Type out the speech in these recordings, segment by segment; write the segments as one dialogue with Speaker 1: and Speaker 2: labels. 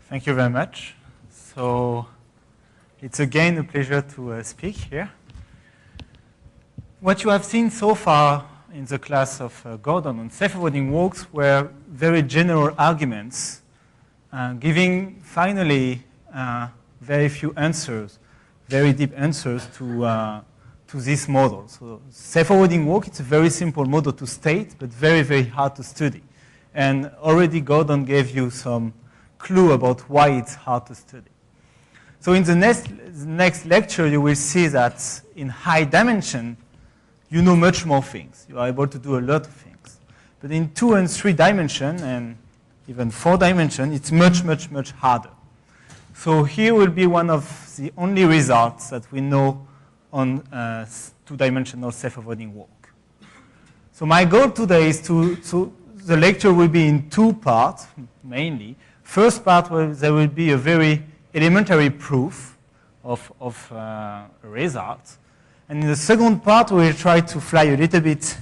Speaker 1: Thank you very much. So it's again a pleasure to speak here. What you have seen so far in the class of Gordon on self-avoiding walks were very general arguments, giving finally very few answers, very deep answers to this model. So self-avoiding walk, it's a very simple model to state, but very, very hard to study. And already Gordon gave you some clue about why it's hard to study. So in the next lecture, you will see that in high dimension, you know much more things. You are able to do a lot of things. But in 2 and 3 dimension, and even 4 dimension, it's much, much, much harder. So here will be one of the only results that we know on 2-dimensional self-avoiding walk. So my goal today is the lecture will be in 2 parts, mainly. First part, there will be a very elementary proof of results. And in the second part, we will try to fly a little bit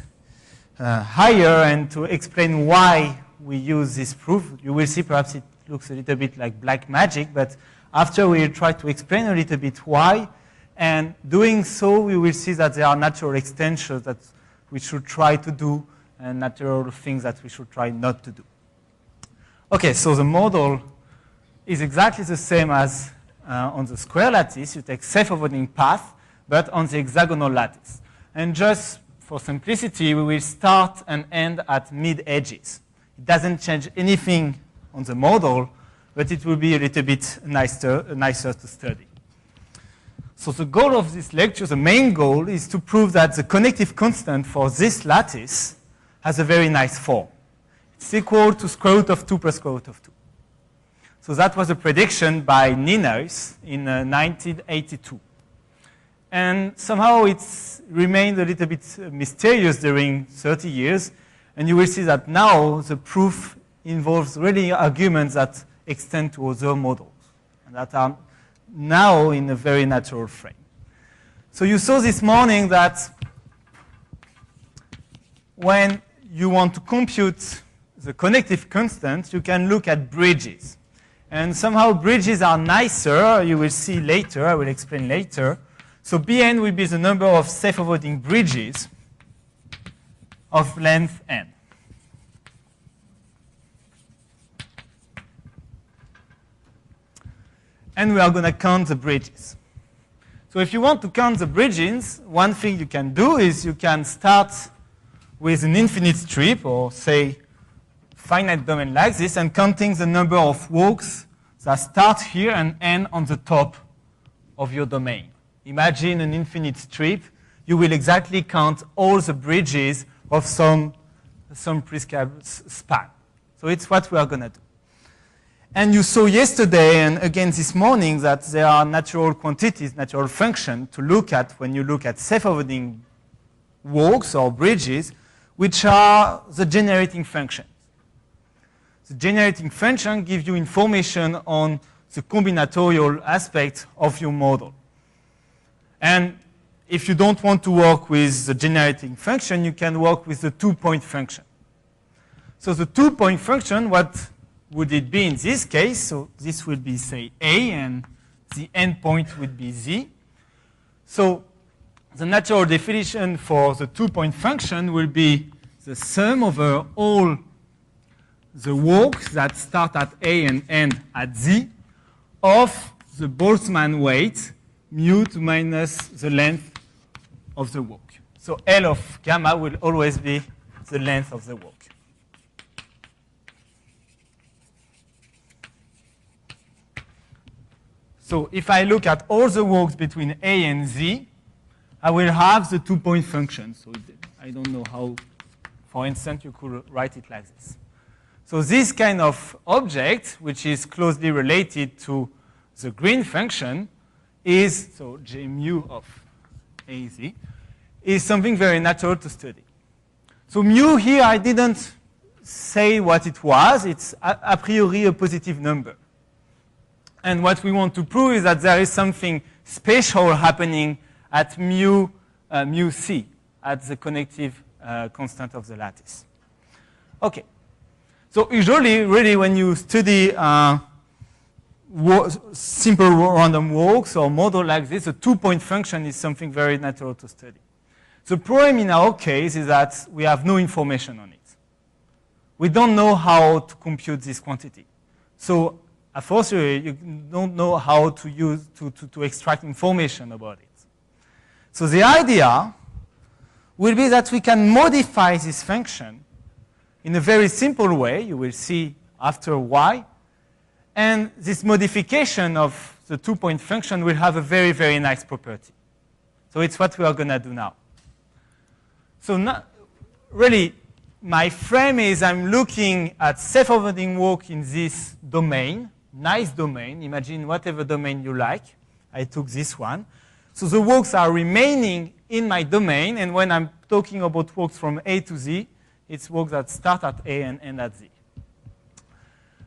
Speaker 1: higher and to explain why we use this proof. You will see perhaps it looks a little bit like black magic, but after we will try to explain a little bit why. And doing so, we will see that there are natural extensions that we should try to do and natural things that we should try not to do. Okay, so the model is exactly the same as on the square lattice. You take self-avoiding path, but on the hexagonal lattice. And just for simplicity, we will start and end at mid-edges. It doesn't change anything on the model, but it will be a little bit nicer to study. So the goal of this lecture, the main goal, is to prove that the connective constant for this lattice has a very nice form. It's equal to square root of 2 plus square root of 2. So that was a prediction by Nienhuis in 1982. And somehow it's remained a little bit mysterious during 30 years. And you will see that now the proof involves really arguments that extend to other models and that are now in a very natural frame. So you saw this morning that when you want to compute the connective constant, you can look at bridges. And somehow bridges are nicer. You will see later. I will explain later. So Bn will be the number of self-avoiding bridges of length n. And we are going to count the bridges. So if you want to count the bridges, one thing you can do is you can start with an infinite strip, or say finite domain like this, and counting the number of walks that start here and end on the top of your domain. Imagine an infinite strip. You will exactly count all the bridges of some prescribed span. So it's what we are going to do. And you saw yesterday and again this morning that there are natural quantities, natural functions to look at when you look at self-avoiding walks or bridges, which are the generating functions. The generating function gives you information on the combinatorial aspect of your model. And if you don't want to work with the generating function, you can work with the 2-point function. So the 2-point function, what would it be in this case? So this will be, say, A, and the endpoint would be Z. So the natural definition for the 2-point function will be the sum over all the walks that start at A and end at Z of the Boltzmann weight, mu to minus the length of the walk. So L of gamma will always be the length of the walk. So if I look at all the walks between A and Z, I will have the 2-point function. So I don't know how, for instance, you could write it like this. So this kind of object, which is closely related to the green function, is, so J mu of AZ, is something very natural to study. So mu here, I didn't say what it was. It's a priori a positive number. And what we want to prove is that there is something special happening at mu c, at the connective constant of the lattice. Okay. So usually, really, when you study simple random walks or model like this, a two-point function is something very natural to study. The problem in our case is that we have no information on it. We don't know how to compute this quantity. So, a fortiori, you don't know how to use to extract information about it. So the idea will be that we can modify this function in a very simple way. You will see after a while. And this modification of the two-point function will have a very, very nice property. So it's what we are going to do now. So really, my frame is I'm looking at self-forwarding walk in this domain, nice domain. Imagine whatever domain you like. I took this one. So the walks are remaining in my domain. And when I'm talking about walks from A to Z, it's walks that start at A and end at Z.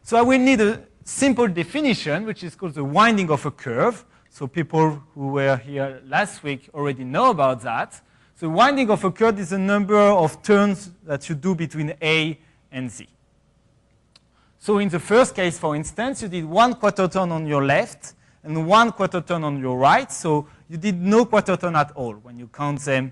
Speaker 1: So I will need a simple definition, which is called the winding of a curve. So people who were here last week already know about that. The winding of a curve is the number of turns that you do between A and Z. So in the first case, for instance, you did 1 quarter turn on your left and 1 quarter turn on your right. So you did no quarter turn at all when you count them,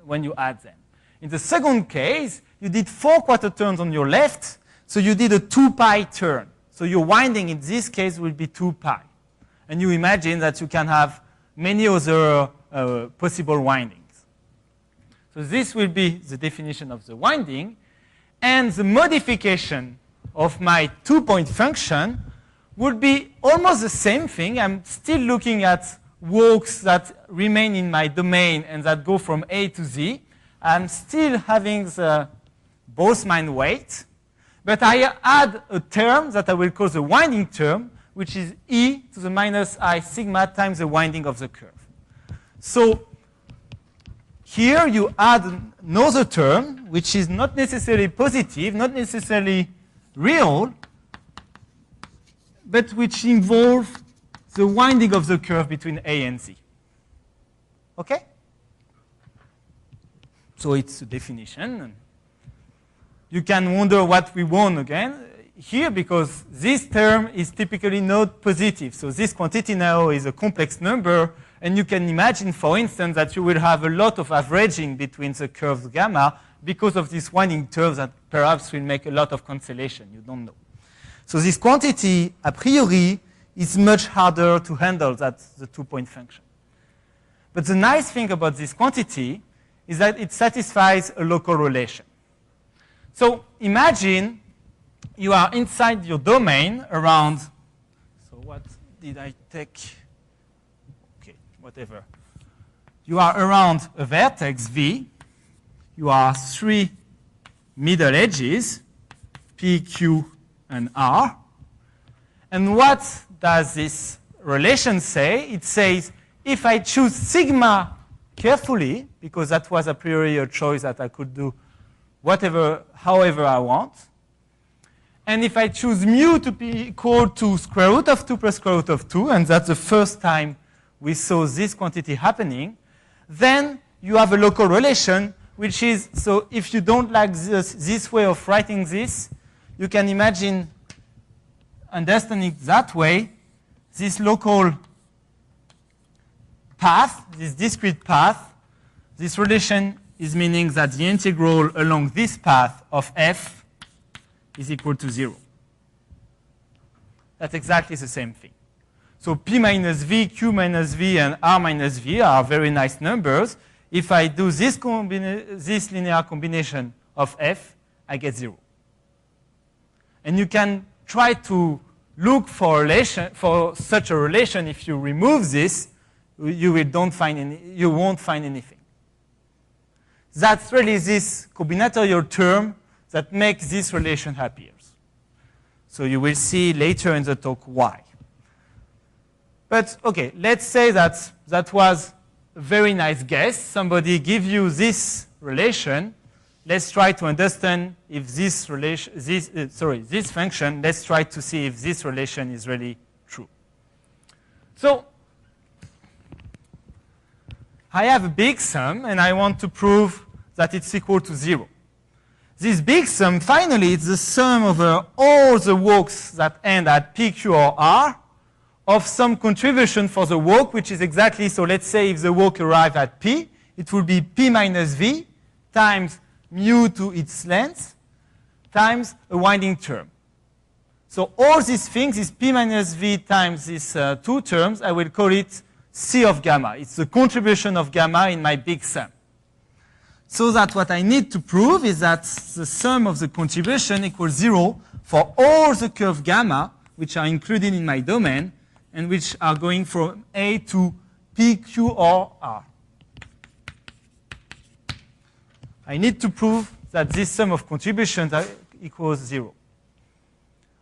Speaker 1: when you add them. In the second case, you did 4 quarter turns on your left. So you did a 2 pi turn. So your winding in this case will be 2 pi. And you imagine that you can have many other possible windings. So this will be the definition of the winding. And the modification of my two-point function would be almost the same thing. I'm still looking at walks that remain in my domain and that go from A to Z. I'm still having the Boltzmann weight. But I add a term that I will call the winding term, which is e to the minus I sigma times the winding of the curve. So here you add another term, which is not necessarily positive, not necessarily real, but which involves the winding of the curve between A and Z. Okay? So it's a definition. You can wonder what we want again here, because this term is typically not positive. So this quantity now is a complex number, and you can imagine, for instance, that you will have a lot of averaging between the curves gamma because of this winding term that perhaps will make a lot of cancellation. You don't know. So this quantity, a priori, is much harder to handle than the two-point function. But the nice thing about this quantity is that it satisfies a local relation. So imagine you are inside your domain around, so what did I take? Okay, whatever. You are around a vertex V. You are 3 middle edges, P, Q, and R. And what does this relation say? It says, if I choose sigma carefully, because that was a priori a choice that I could do however I want, and if I choose mu to be equal to square root of 2 plus square root of 2, and that's the first time we saw this quantity happening, then you have a local relation, which is, so if you don't like this way of writing this, you can imagine understanding that way, this local path, this discrete path, this relation is meaning that the integral along this path of f is equal to 0. That's exactly the same thing. So P minus V, Q minus V, and R minus V are very nice numbers. If I do this linear combination of f, I get 0. And you can try to look for such a relation. If you remove this, you won't find anything. That's really this combinatorial term that makes this relation happier. So you will see later in the talk why. But OK, let's say that that was a very nice guess. Somebody give you this relation. Let's try to understand if this function, let's try to see if this relation is really true. So I have a big sum, and I want to prove that it's equal to 0. this big sum, finally, it's the sum over all the walks that end at P, Q, or R of some contribution for the walk, which is exactly, so let's say if the walk arrives at P, it will be P minus V times mu to its length times a winding term. So all these things is P minus V times these two terms. I will call it C of gamma. It's the contribution of gamma in my big sum. So that what I need to prove is that the sum of the contribution equals 0 for all the curve gamma, which are included in my domain, and which are going from A to P, Q, or R. I need to prove that this sum of contributions equals 0.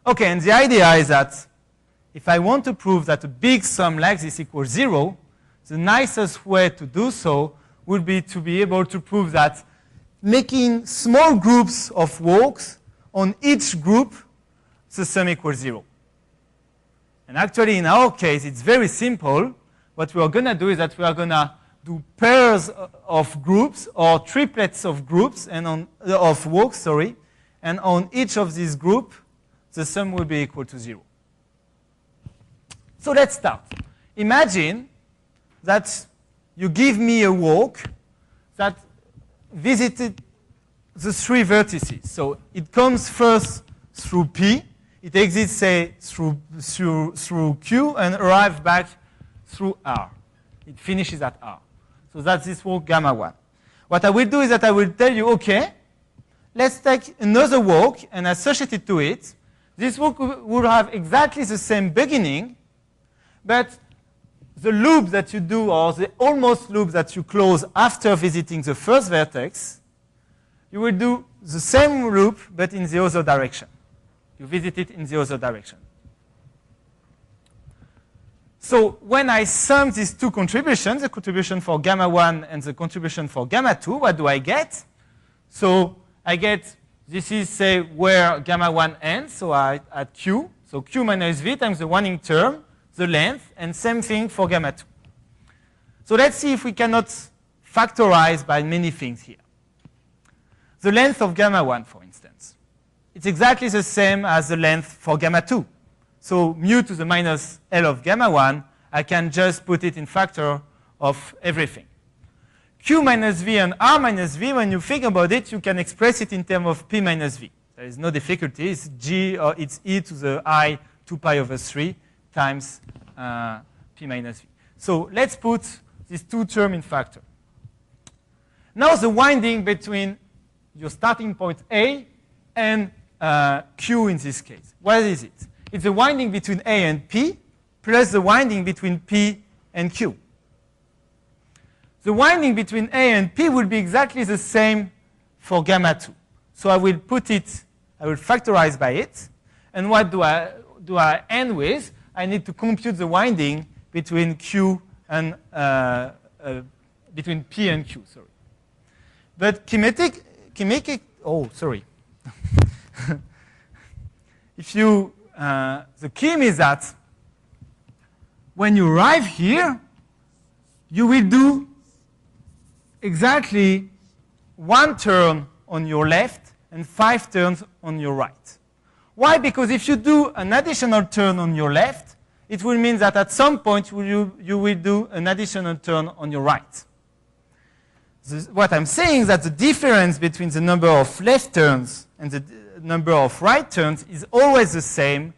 Speaker 1: Okay, and the idea is that if I want to prove that a big sum like this equals 0, the nicest way to do so would be to be able to prove that making small groups of walks, on each group, the sum equals 0. And actually, in our case, it's very simple. What we are going to do is that we are going to do pairs of groups or triplets of groups and of walks, sorry. And on each of these groups, the sum will be equal to 0. So let's start. Imagine that you give me a walk that visited the three vertices. So it comes first through P, it exits, say, through Q, and arrives back through R. It finishes at R. So that's this walk gamma 1. What I will do is that I will tell you, okay, let's take another walk and associate it to it. This walk will have exactly the same beginning, but the loop that you do, or the almost loop that you close after visiting the first vertex, you will do the same loop, but in the other direction. You visit it in the other direction. So when I sum these two contributions, the contribution for gamma 1 and the contribution for gamma 2, what do I get? So I get, this is, say, where gamma 1 ends, so at Q. So Q minus V times the winding term, the length, and same thing for gamma 2. So let's see if we cannot factorize by many things here. The length of gamma 1, for instance. It's exactly the same as the length for gamma 2. So mu to the minus L of gamma 1, I can just put it in factor of everything. Q minus V and R minus V, when you think about it, you can express it in terms of P minus V. There is no difficulty. It's G, or it's E to the I 2 pi over 3 times P minus V. So let's put these two terms in factor. Now the winding between your starting point A and Q in this case. What is it? It's the winding between A and P plus the winding between P and Q. The winding between A and P will be exactly the same for gamma 2. So I will put it, I will factorize by it. And what do I end with? I need to compute the winding between Q and between P and Q, sorry. But oh, sorry. If you, the key is that when you arrive here, you will do exactly one turn on your left and 5 turns on your right. Why? Because if you do an additional turn on your left, it will mean that at some point you will do an additional turn on your right. What I'm saying is that the difference between the number of left turns and the number of right turns is always the same,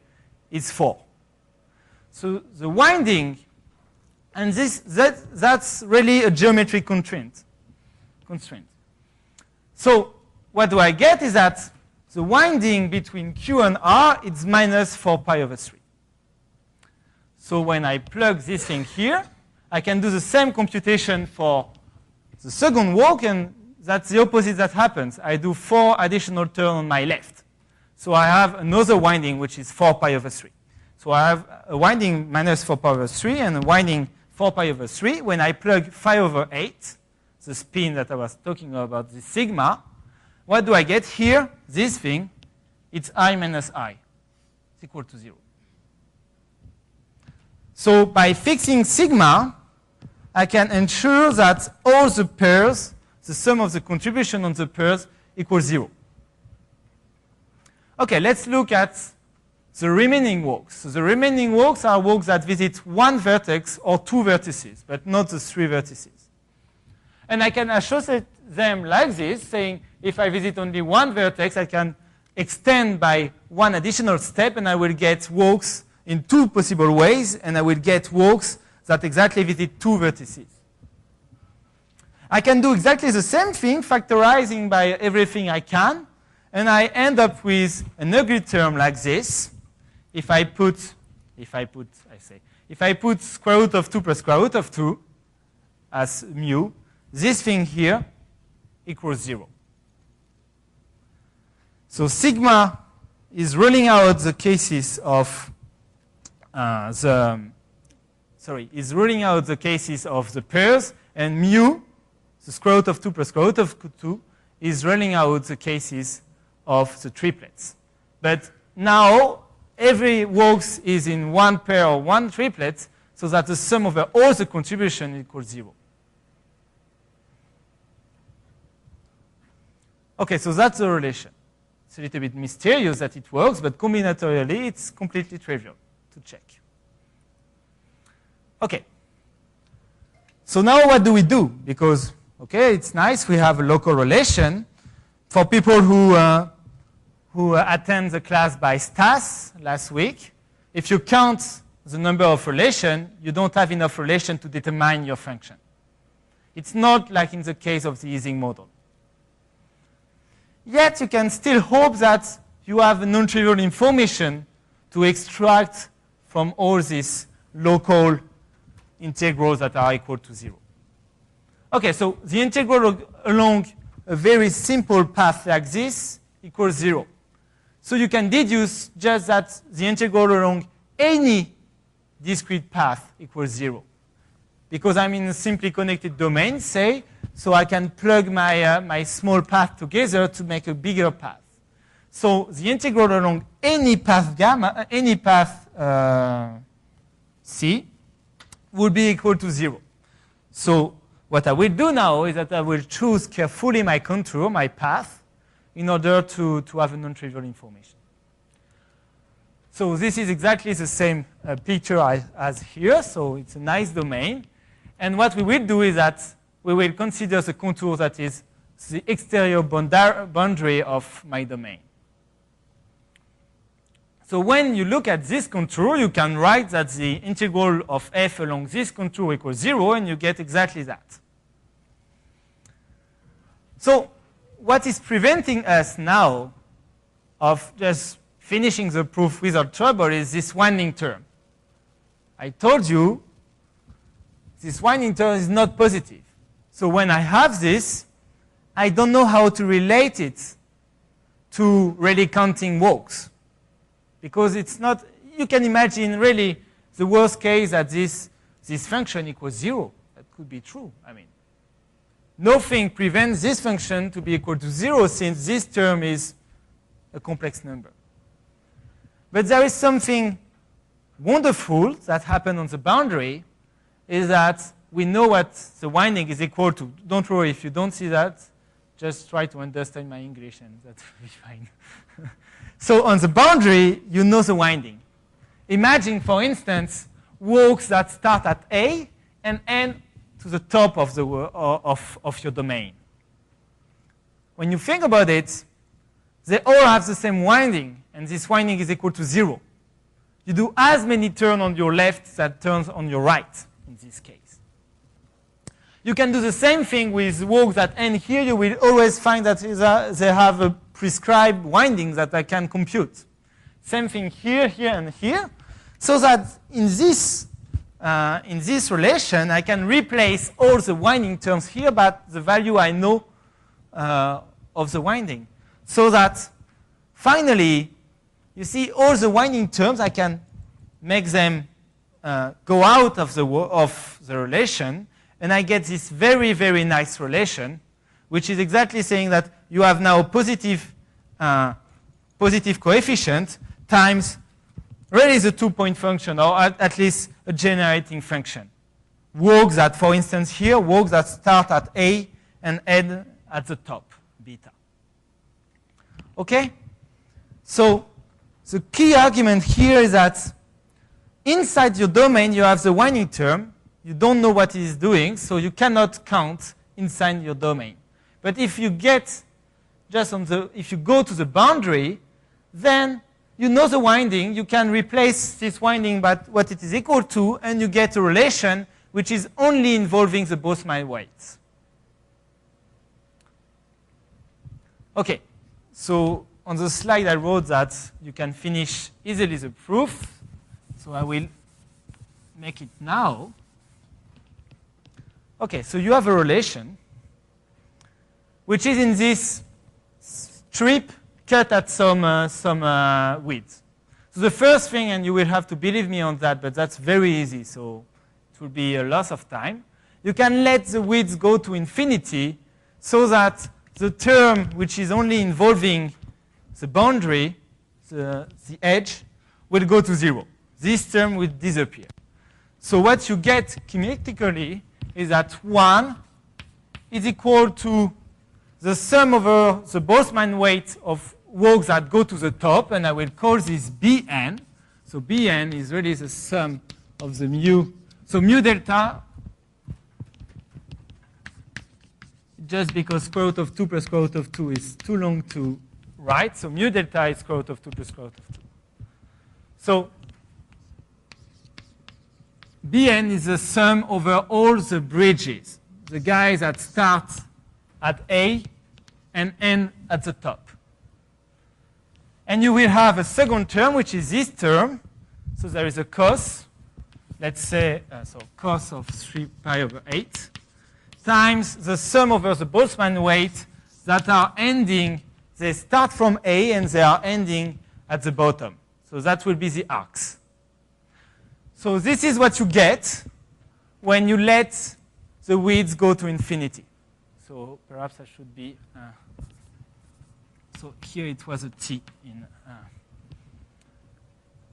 Speaker 1: it's 4. So the winding, and that's really a geometric constraint. So what do I get is that the winding between Q and R is minus 4 pi over 3. So when I plug this thing here, I can do the same computation for the second walk, and that's the opposite that happens. I do 4 additional turns on my left. So I have another winding, which is 4 pi over 3. So I have a winding minus 4 pi over 3 and a winding 4 pi over 3. When I plug 5 over 8, the spin that I was talking about, the sigma, what do I get here? This thing, it's I minus I. It's equal to 0. So by fixing sigma, I can ensure that all the pairs, the sum of the contribution on the pairs, equals 0. Okay, let's look at the remaining walks. So the remaining walks are walks that visit one vertex or two vertices, but not the three vertices. And I can associate them like this, saying if I visit only one vertex, I can extend by one additional step, and I will get walks in two possible ways, and I will get walks that exactly visit two vertices. I can do exactly the same thing, factorizing by everything I can, and I end up with an ugly term like this. If I put square root of 2 plus square root of 2 as mu, this thing here equals 0. So sigma is ruling out the cases of the pairs, and mu, the square root of 2 plus square root of 2, is ruling out the cases of the triplets. But now every walks is in one pair or one triplet, so that the sum over all the contribution equals 0. Okay, so that's the relation. It's a little bit mysterious that it works, but combinatorially it's completely trivial to check. Okay. So now what do we do? Because, okay, it's nice we have a local relation. For people who attend the class by Stas last week, if you count the number of relations, you don't have enough relation to determine your function. It's not like in the case of the Ising model. Yet you can still hope that you have non-trivial information to extract from all these local integrals that are equal to 0. Okay, so the integral along a very simple path like this equals 0. So you can deduce just that the integral along any discrete path equals 0. Because I'm in a simply connected domain, say, so I can plug my small path together to make a bigger path. So the integral along any path gamma, any path C, would be equal to 0. So what I will do now is that I will choose carefully my contour, my path, in order to have a non-trivial information. So this is exactly the same picture as here. So it's a nice domain. And what we will do is that we will consider the contour that is the exterior boundary of my domain. So when you look at this contour, you can write that the integral of f along this contour equals 0, and you get exactly that. So what is preventing us now of just finishing the proof without trouble is this winding term. I told you this winding term is not positive. So when I have this, I don't know how to relate it to really counting walks. Because it's not, you can imagine really the worst case that this function equals 0. That could be true. I mean, nothing prevents this function to be equal to 0 since this term is a complex number. But there is something wonderful that happened on the boundary, is that we know what the winding is equal to. Don't worry, if you don't see that, just try to understand my English and that will be fine. So on the boundary, you know the winding. Imagine, for instance, walks that start at A and end to the top of your domain. When you think about it, they all have the same winding, and this winding is equal to 0. You do as many turns on your left that turns on your right, in this case. You can do the same thing with walks that end here. You will always find that they have a prescribed winding that I can compute. Same thing here, here, and here. So that in this relation, I can replace all the winding terms here by the value I know of the winding. So that finally, you see all the winding terms, I can make them go out of the relation, and I get this very, very nice relation, which is exactly saying that you have now positive coefficient times really the 2-point function, or at least a generating function. Walks that, for instance, here, walks that start at A and end at the top, beta. Okay? So the key argument here is that inside your domain, you have the winding term. You don't know what it is doing, so you cannot count inside your domain. But if you get just on the, if you go to the boundary, then you know the winding. You can replace this winding by what it is equal to, and you get a relation which is only involving the both my weights. Okay, so on the slide I wrote that you can finish easily the proof. So I will make it now. Okay, so you have a relation which is in this strip cut at some width. So the first thing, and you will have to believe me on that, but that's very easy, so it will be a loss of time. You can let the width go to infinity so that the term which is only involving the boundary, the edge, will go to 0. This term will disappear. So what you get kinetically is that 1 is equal to the sum over the Boltzmann weight of works that go to the top, and I will call this Bn. So Bn is really the sum of the mu. So mu delta, just because square root of 2 plus square root of 2 is too long to write, so mu delta is square root of 2 plus square root of 2. So Bn is the sum over all the bridges, the guys that start at A and end at the top. And you will have a second term, which is this term. So there is a cos, let's say, so cos of 3 pi over 8, times the sum over the Boltzmann weight that are ending, they start from A and they are ending at the bottom. So that will be the arcs. So this is what you get when you let the width go to infinity. So perhaps I should be, so here it was a T in,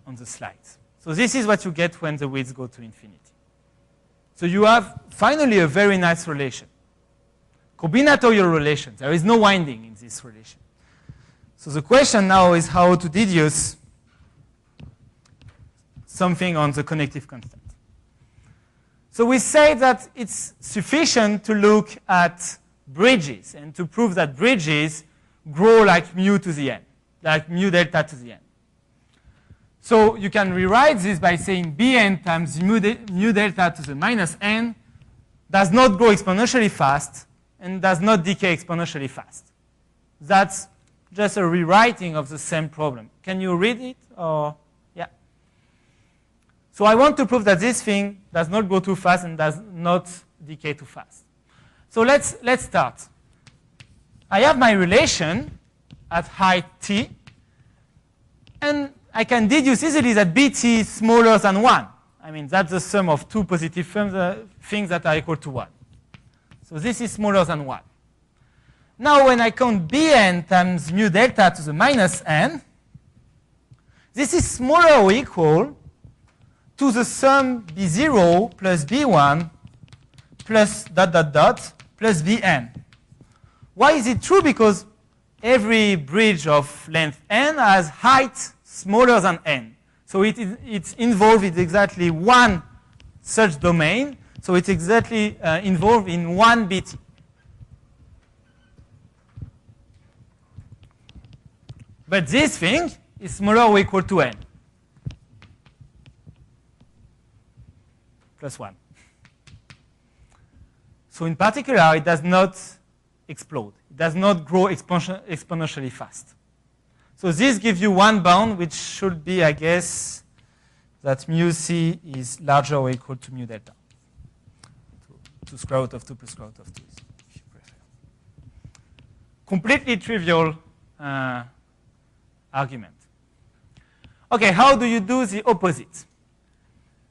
Speaker 1: on the slides. So this is what you get when the widths go to infinity. So you have finally a very nice relation. Combinatorial relation. There is no winding in this relation. So the question now is how to deduce something on the connective constant. So we say that it's sufficient to look at bridges and to prove that bridges grow like mu to the n, like mu delta to the n. So you can rewrite this by saying Bn times mu delta to the minus n does not grow exponentially fast and does not decay exponentially fast. That's just a rewriting of the same problem. Can you read it? Or yeah. So I want to prove that this thing does not go too fast and does not decay too fast. So let's start. I have my relation at height t, and I can deduce easily that bt is smaller than 1. I mean, that's the sum of two positive things that are equal to 1. So this is smaller than 1. Now when I count Bn times mu delta to the minus n, this is smaller or equal to the sum B0 plus B1 plus dot dot dot plus Bn. Why is it true? Because every bridge of length n has height smaller than n. So it's involved in exactly one such domain. So it's exactly involved in one BT. But this thing is smaller or equal to n. Plus 1. So in particular, it does not explode. It does not grow exponentially fast. So this gives you one bound, which should be, I guess, that mu c is larger or equal to mu delta. To square root of 2 plus square root of 2, if you prefer. Completely trivial argument. Okay, how do you do the opposite?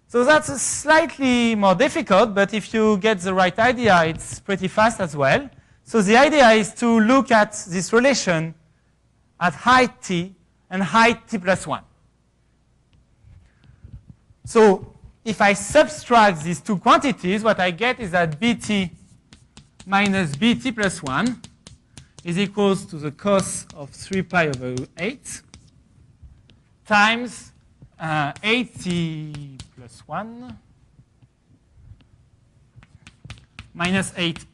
Speaker 1: So that's slightly more difficult, but if you get the right idea, it's pretty fast as well. So the idea is to look at this relation at height t and height t plus 1. So if I subtract these two quantities, what I get is that bt minus bt plus 1 is equals to the cos of 3 pi over 8 times 80 plus 1 minus 8.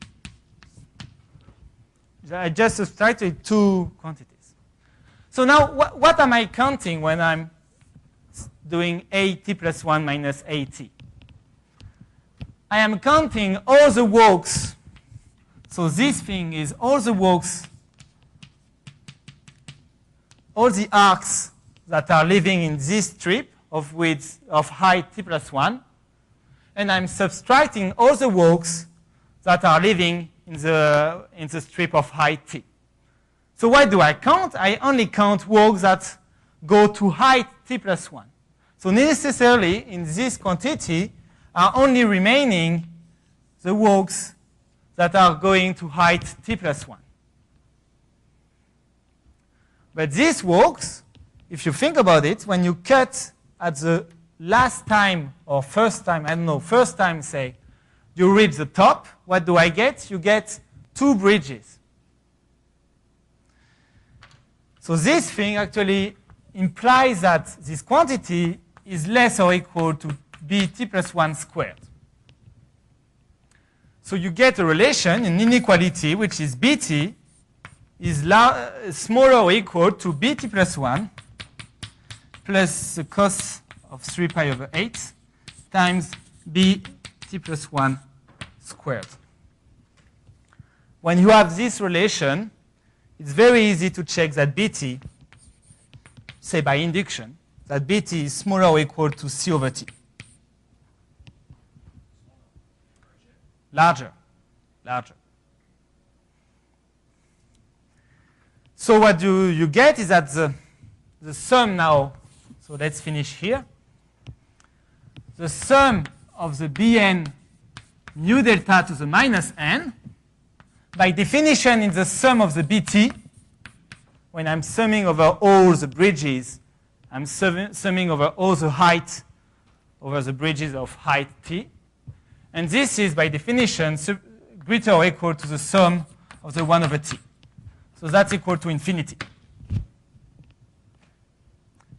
Speaker 1: I just subtracted two quantities. So now, what am I counting when I'm doing 80 plus 1 minus 80? I am counting all the walks. So this thing is all the walks, all the arcs that are living in this strip of width of height t plus 1. And I'm subtracting all the walks that are living in the strip of height t. So what do I count? I only count walks that go to height t plus 1. So necessarily, in this quantity, are only remaining the walks that are going to height t plus 1. But these walks, if you think about it, when you cut at the last time or first time, I don't know, first time, say, you reach the top, what do I get? You get two bridges. So this thing actually implies that this quantity is less or equal to bt plus 1 squared. So you get a relation, an inequality, which is bt is smaller or equal to bt plus 1 plus the cos of 3 pi over 8 times bt plus 1 squared. When you have this relation, it's very easy to check that bt, say by induction, that bt is smaller or equal to c over t. Larger. So what you get is that the sum now, so let's finish here. The sum of the bn mu delta to the minus n, by definition in the sum of the bt, when I'm summing over all the bridges, I'm summing over all the height over the bridges of height t. And this is, by definition, greater or equal to the sum of the 1 over t. So that's equal to infinity.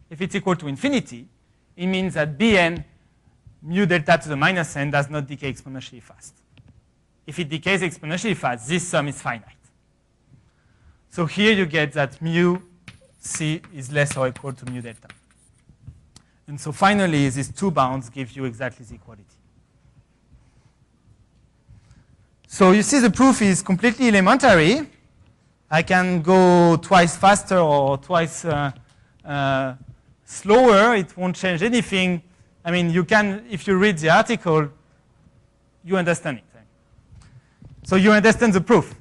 Speaker 1: If it's equal to infinity, it means that bn mu delta to the minus n does not decay exponentially fast. If it decays exponentially fast, this sum is finite. So here you get that mu c is less or equal to mu delta. And so finally, these two bounds give you exactly the equality. So you see the proof is completely elementary. I can go twice faster or twice slower. It won't change anything. I mean, you can, if you read the article, you understand it. So you understand the proof,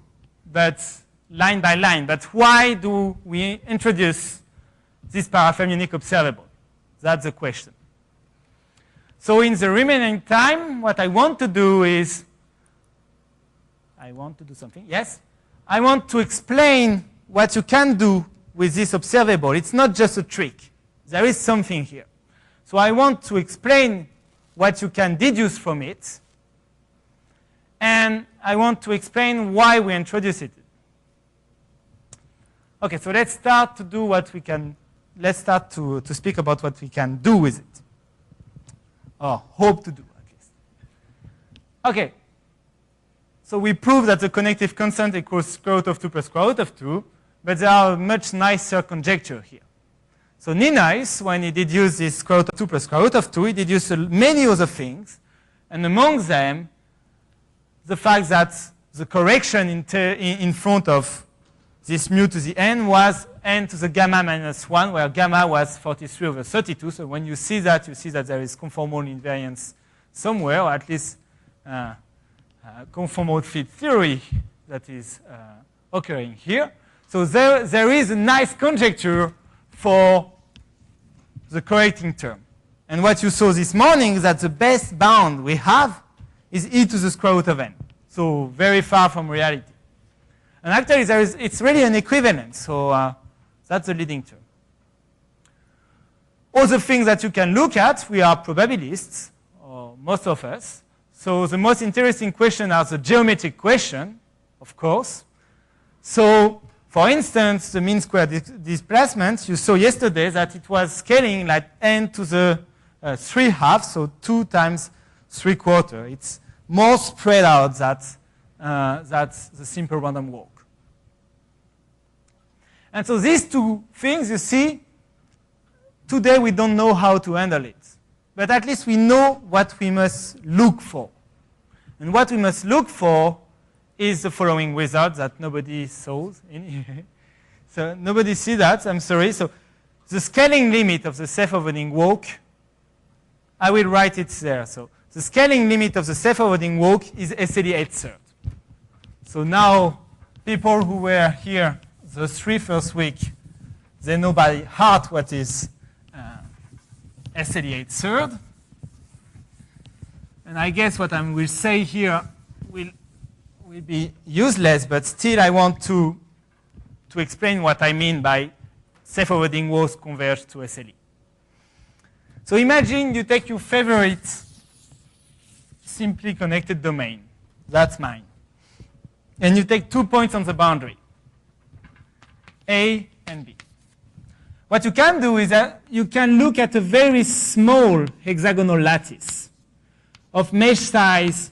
Speaker 1: but line by line. But why do we introduce this parafermionic observable? That's the question. So in the remaining time, what I want to do is, I want to do something. Yes? I want to explain what you can do with this observable. It's not just a trick. There is something here. So I want to explain what you can deduce from it. And I want to explain why we introduce it. OK, so let's start to do what we can. Let's start to speak about what we can do with it. Or hope to do, at least. OK. So we prove that the connective constant equals square root of 2 plus square root of 2. But there are much nicer conjecture here. So Ninais, when he deduced this square root of 2 plus square root of 2, he deduced many other things. And among them, the fact that the correction in front of this mu to the n was n to the gamma minus 1, where gamma was 43 over 32. So when you see that there is conformal invariance somewhere, or at least conformal fit theory that is occurring here. So there is a nice conjecture for the correcting term. And what you saw this morning is that the best bound we have is e to the square root of n. So very far from reality. And actually, it's really an equivalence. So that's the leading term. Other things that you can look at, we are probabilists, or most of us. So the most interesting question are the geometric question, of course. So For instance, the mean square displacement, you saw yesterday that it was scaling like n to the 3/2, so 2 times 3/4. It's more spread out than that's the simple random walk. And so these two things, you see, today we don't know how to handle it. But at least we know what we must look for. And what we must look for is the following result that nobody saw. So nobody see that, I'm sorry. So the scaling limit of the self-avoiding walk, I will write it there. So the scaling limit of the self-avoiding walk is SLE 8/3. So now people who were here the 3 first week, they know by heart what is SLE 8/3. And I guess what I will say here will be useless, but still I want to explain what I mean by self-avoiding walks converge to SLE. So imagine you take your favorite simply connected domain. That's mine. And you take 2 points on the boundary, A and B. What you can do is that you can look at a very small hexagonal lattice of mesh size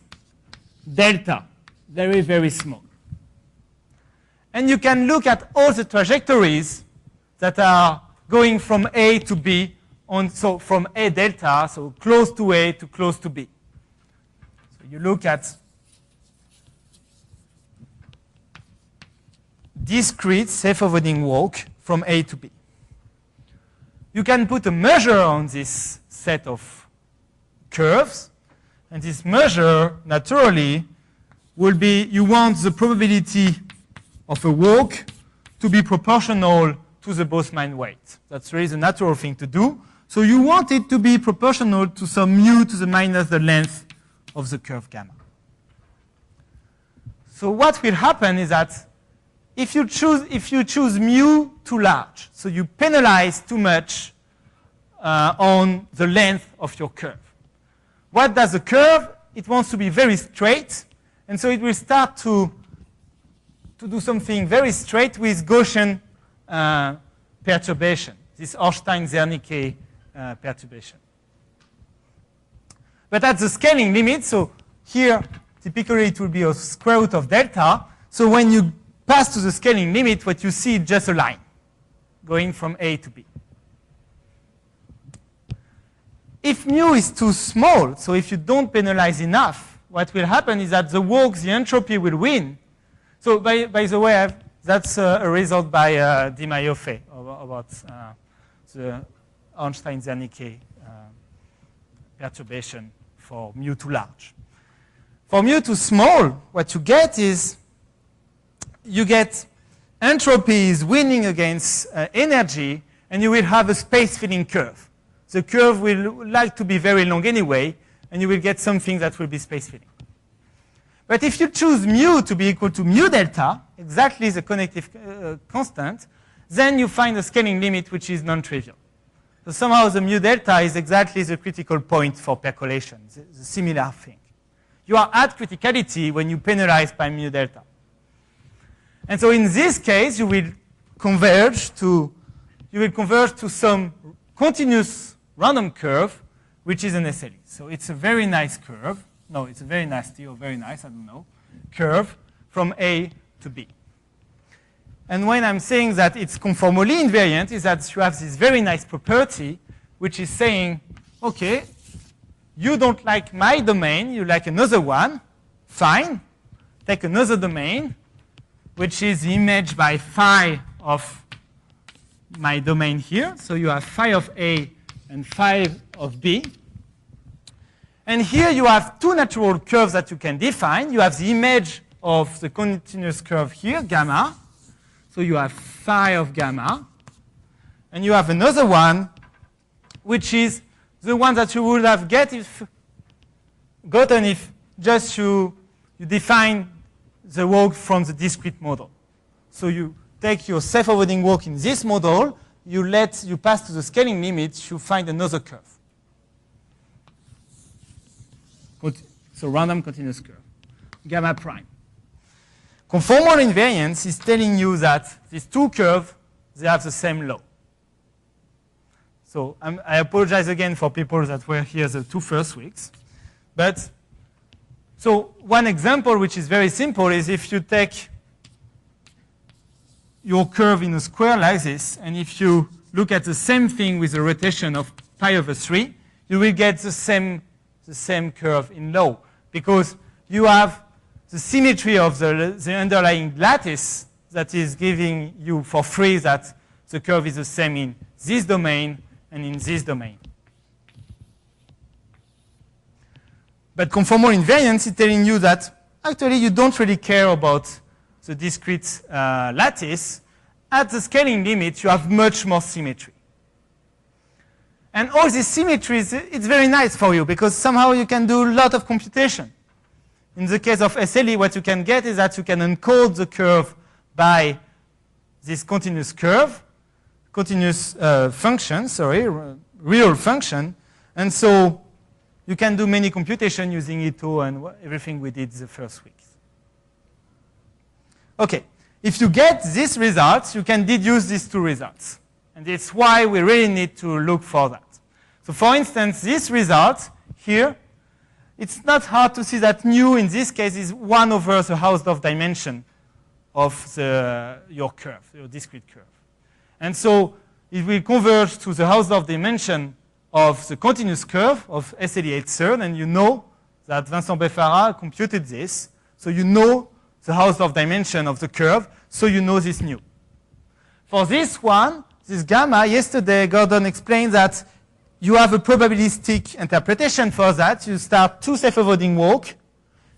Speaker 1: delta, very, very small. And you can look at all the trajectories that are going from A to B, so from A delta, so close to A to close to B. So you look at discrete self-avoiding walk from A to B. You can put a measure on this set of curves, and this measure, naturally, will be, you want the probability of a walk to be proportional to the Boltzmann weight. That's really the natural thing to do. So you want it to be proportional to some mu to the minus the length of the curve gamma. So what will happen is that if you choose mu too large, so you penalize too much on the length of your curve. What does the curve? It wants to be very straight, and so it will start to do something very straight with Gaussian perturbation, this Ornstein-Zernike perturbation. But at the scaling limit, so here typically it will be a square root of delta, so when you pass to the scaling limit, what you see is just a line going from A to B. If mu is too small, so if you don't penalize enough, what will happen is that the walks, the entropy will win. So by the way, that's a result by Di Maio-Fei about the Ornstein-Zernike perturbation for mu too large. For mu too small, what you get is you get entropy is winning against energy, and you will have a space-filling curve. The curve will like to be very long anyway, and you will get something that will be space-filling. But if you choose mu to be equal to mu delta, exactly the connective constant, then you find a scaling limit which is non-trivial. So somehow the mu delta is exactly the critical point for percolation, the similar thing. You are at criticality when you penalize by mu delta. And so in this case, you will converge to some continuous random curve, which is an SLE. So it's a very nice curve. No, it's a very nasty or very nice, I don't know, curve from A to B. And when I'm saying that it's conformally invariant, is that you have this very nice property, which is saying, okay, you don't like my domain, you like another one, fine, take another domain, which is the image by phi of my domain here. So you have phi of A and phi of B. And here you have two natural curves that you can define. You have the image of the continuous curve here, gamma. So you have phi of gamma. And you have another one, which is the one that you would have gotten if just you define the walk from the discrete model. So you take your self-avoiding walk in this model, you pass to the scaling limit, you find another curve. So random continuous curve, gamma prime. Conformal invariance is telling you that these two curves, they have the same law. So I apologize again for people that were here the 2 first weeks. But so one example which is very simple is if you take your curve in a square like this, and if you look at the same thing with a rotation of pi over 3, you will get the same curve in law, because you have the symmetry of the underlying lattice that is giving you for free that the curve is the same in this domain and in this domain. But conformal invariance is telling you that actually you don't really care about the discrete lattice. At the scaling limit, you have much more symmetry. And all these symmetries, it's very nice for you because somehow you can do a lot of computation. In the case of SLE, what you can get is that you can encode the curve by this continuous curve, continuous function, real function. And so you can do many computation using Ito and everything we did the first week. Okay, if you get these results, you can deduce these two results. And it's why we really need to look for that. So for instance, this result here, it's not hard to see that mu in this case is 1 over the Hausdorff dimension of your curve, your discrete curve. And so it will converge to the Hausdorff dimension of the continuous curve of SLE 8/3, and you know that Vincent Beffara computed this. So you know the Hausdorff dimension of the curve, so you know this nu. For this one, this gamma, yesterday Gordon explained that you have a probabilistic interpretation for that. You start 2 self-avoiding walk,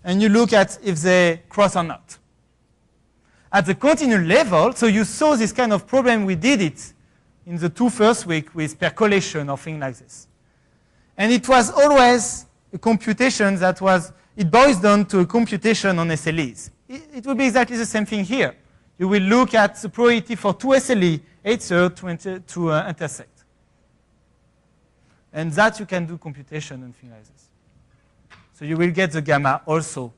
Speaker 1: and you look at if they cross or not. At the continuum level, so you saw this kind of problem, we did it in the 2 first week with percolation or things like this. And it was always a computation that was, it boils down to a computation on SLEs. It will be exactly the same thing here. You will look at the probability for 2 SLE 8/3 to intersect. And that you can do computation and things like this. So you will get the gamma also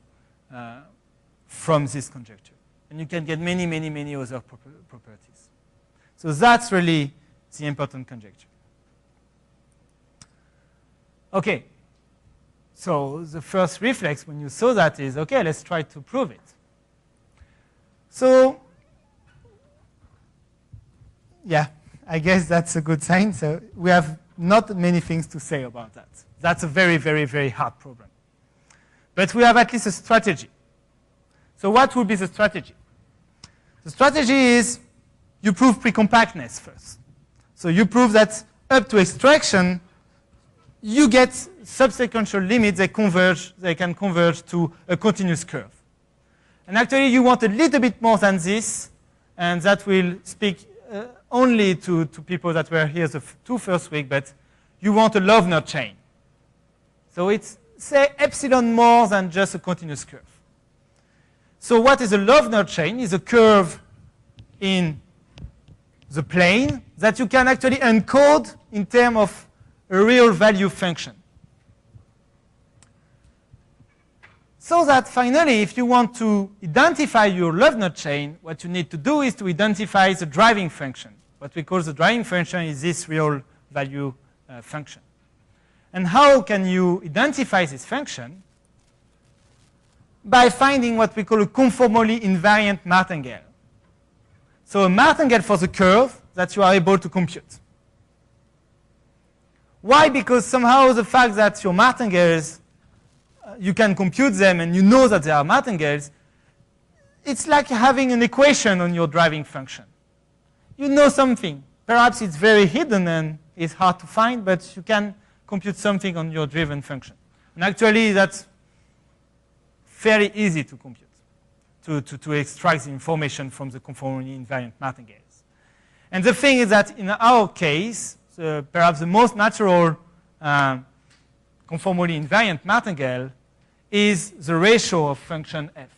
Speaker 1: from this conjecture. And you can get many, many, many other properties. So that's really the important conjecture. Okay. So the first reflex when you saw that is, okay, let's try to prove it. So, yeah, I guess that's a good sign. So we have not many things to say about that. That's a very, very, very hard problem. But we have at least a strategy. So what would be the strategy? The strategy is you prove precompactness first. So you prove that up to extraction, you get subsequential limits, they can converge to a continuous curve. And actually you want a little bit more than this, and that will speak only to people that were here the 2 first week, but you want a Loevner chain. So it's, say, epsilon more than just a continuous curve. So what is a Loevner chain? Is a curve in the plane that you can actually encode in terms of a real value function. So that finally, if you want to identify your Loevner chain, what you need to do is to identify the driving function. What we call the driving function is this real value function. And how can you identify this function? By finding what we call a conformally invariant martingale. So a martingale for the curve that you are able to compute. Why? Because somehow the fact that your martingales, you can compute them and you know that they are martingales, it's like having an equation on your driving function. You know something. Perhaps it's very hidden and it's hard to find, but you can compute something on your driven function. And actually, that's fairly easy to compute, to extract the information from the conformally invariant martingales. And the thing is that in our case, perhaps the most natural conformally invariant martingale is the ratio of function f.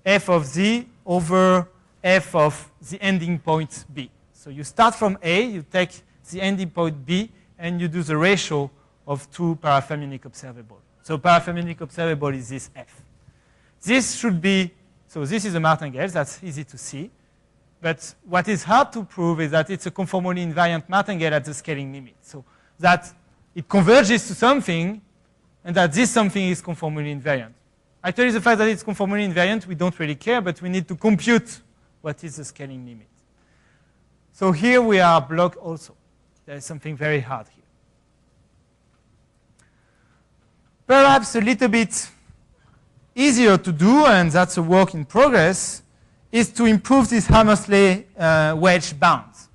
Speaker 1: F of z over f of the ending point b. So you start from A, you take the ending point b, and you do the ratio of 2 parafermionic observable. So parafermionic observable is this f. This should be So this is a martingale. That's easy to see. But what is hard to prove is that it's a conformally invariant martingale at the scaling limit. So that it converges to something, and that this something is conformally invariant. Actually, the fact that it's conformally invariant, we don't really care, but we need to compute what is the scaling limit. So here we are blocked also. There is something very hard here. Perhaps a little bit easier to do, and that's a work in progress, is to improve this Hammersley wedge bounds.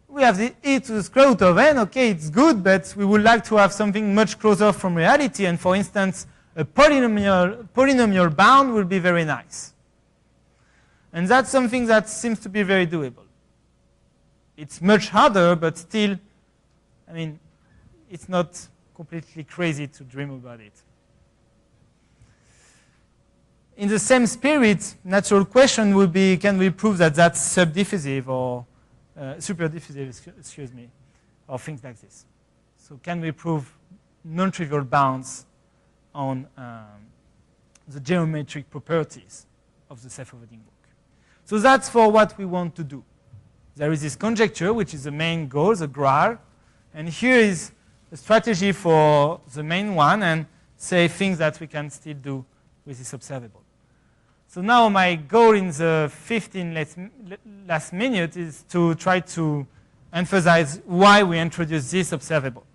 Speaker 1: We have the e to the square root of n. Okay, it's good, but we would like to have something much closer from reality. And for instance, a polynomial bound will be very nice. And that's something that seems to be very doable. It's much harder, but still, I mean, it's not completely crazy to dream about it. In the same spirit, natural question would be, can we prove that that's subdiffusive or superdiffusive, excuse me, or things like this. So can we prove non-trivial bounds on the geometric properties of the self-avoiding walk? So that's for what we want to do. There is this conjecture, which is the main goal, the GRAL, and here is a strategy for the main one, and say things that we can still do with this observable. So now my goal in the 15 last minute is to try to emphasize why we introduce this observable.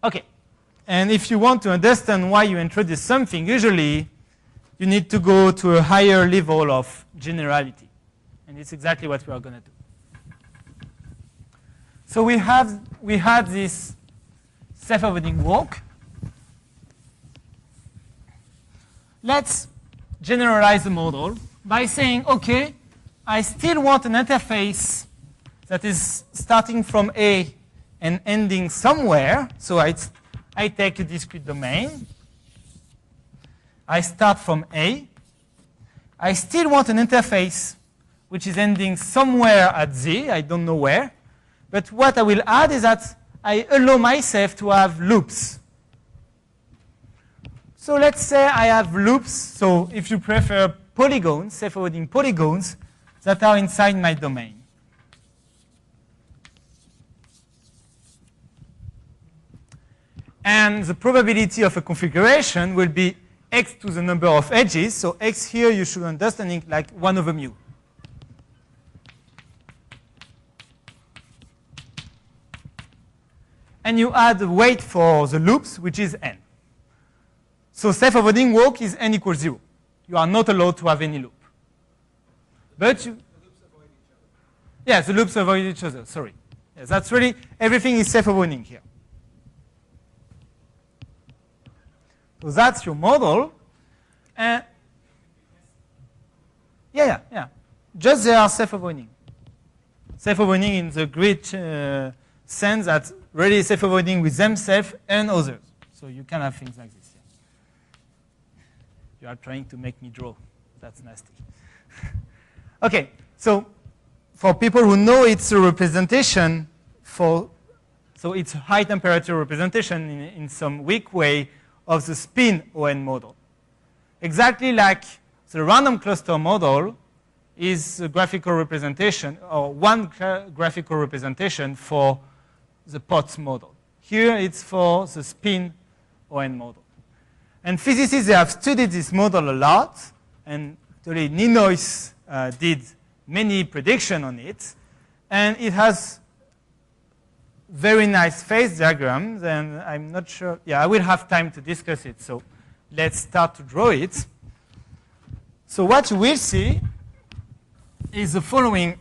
Speaker 1: Okay, and if you want to understand why you introduce something, usually you need to go to a higher level of generality. And it's exactly what we are going to do. So we had this self-avoiding walk. Let's generalize the model by saying, okay, I still want an interface that is starting from A and ending somewhere. So I take a discrete domain. I start from A. I still want an interface which is ending somewhere at Z. I don't know where. But what I will add is that I allow myself to have loops. So let's say I have loops. So if you prefer polygons, self-avoiding polygons, that are inside my domain. And the probability of a configuration will be x to the number of edges. So x here you should understand it like 1 over mu. And you add the weight for the loops, which is n. So self-avoiding walk is n equals 0. You are not allowed to have any loop. But you, the loops avoid each other. Yeah, the loops avoid each other. Sorry. Yes, that's really, everything is self-avoiding here. So that's your model. Yeah. Just they are self-avoiding. Self-avoiding in the great sense that really self-avoiding with themselves and others. So you can have things like this. Yeah. You are trying to make me draw. That's nasty. Okay, so for people who know it's a representation so it's a high temperature representation in some weak way of the spin ON model. Exactly like the random cluster model is a graphical representation, or one graphical representation for the Potts model. Here it's for the spin ON model. And physicists, they have studied this model a lot, and actually Ninois did many predictions on it, and it has very nice phase diagrams, and I'm not sure, yeah, I will have time to discuss it, so let's start to draw it. So what you will see is the following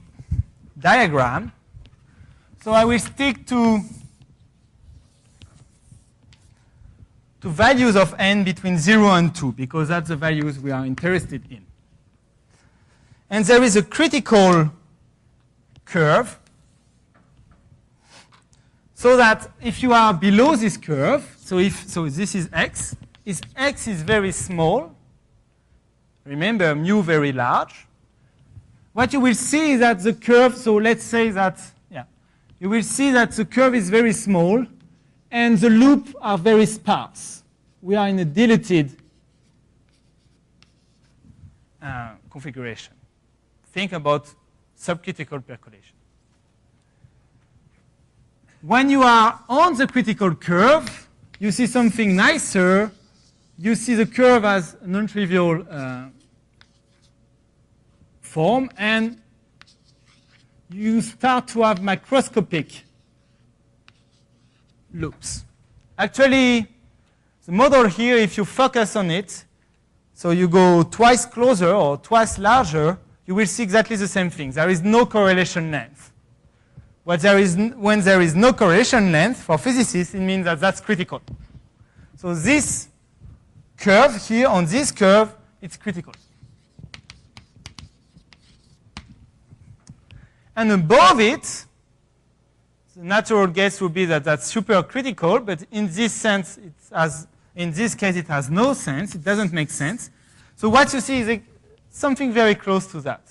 Speaker 1: diagram. So I will stick to values of n between 0 and 2, because that's the values we are interested in. And there is a critical curve, so that if you are below this curve, so this is x, if x is very small, remember mu very large, what you will see is that the curve, so let's say that, yeah, you will see that the curve is very small and the loops are very sparse. We are in a dilated configuration. Think about subcritical percolation. When you are on the critical curve, you see something nicer. You see the curve as a non-trivial form, and you start to have macroscopic loops. Actually, the model here, if you focus on it, so you go twice closer or twice larger, you will see exactly the same thing. There is no correlation length. When there is no correlation length for physicists, it means that that's critical. So this curve here, on this curve, it's critical. And above it, the natural guess would be that that's supercritical, but in this sense, in this case, it has no sense. It doesn't make sense. So what you see is something very close to that.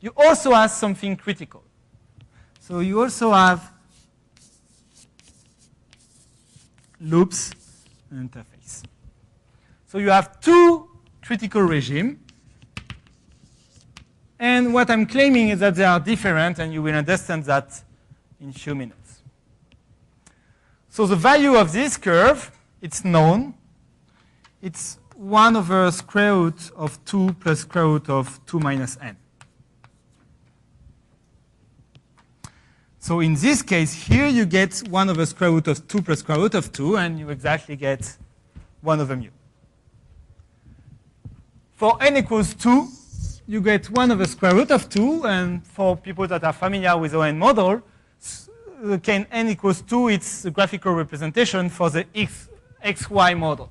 Speaker 1: You also have something critical. So you also have loops and interface. So you have two critical regimes. And what I'm claiming is that they are different, and you will understand that in a few minutes. So the value of this curve, it's known. It's 1 over square root of 2 plus square root of 2 minus n. So in this case here, you get 1 over square root of 2 plus square root of 2, and you exactly get 1 over mu. For n equals 2, you get 1 over square root of 2, and for people that are familiar with ON model, n equals 2, it's the graphical representation for the XY model.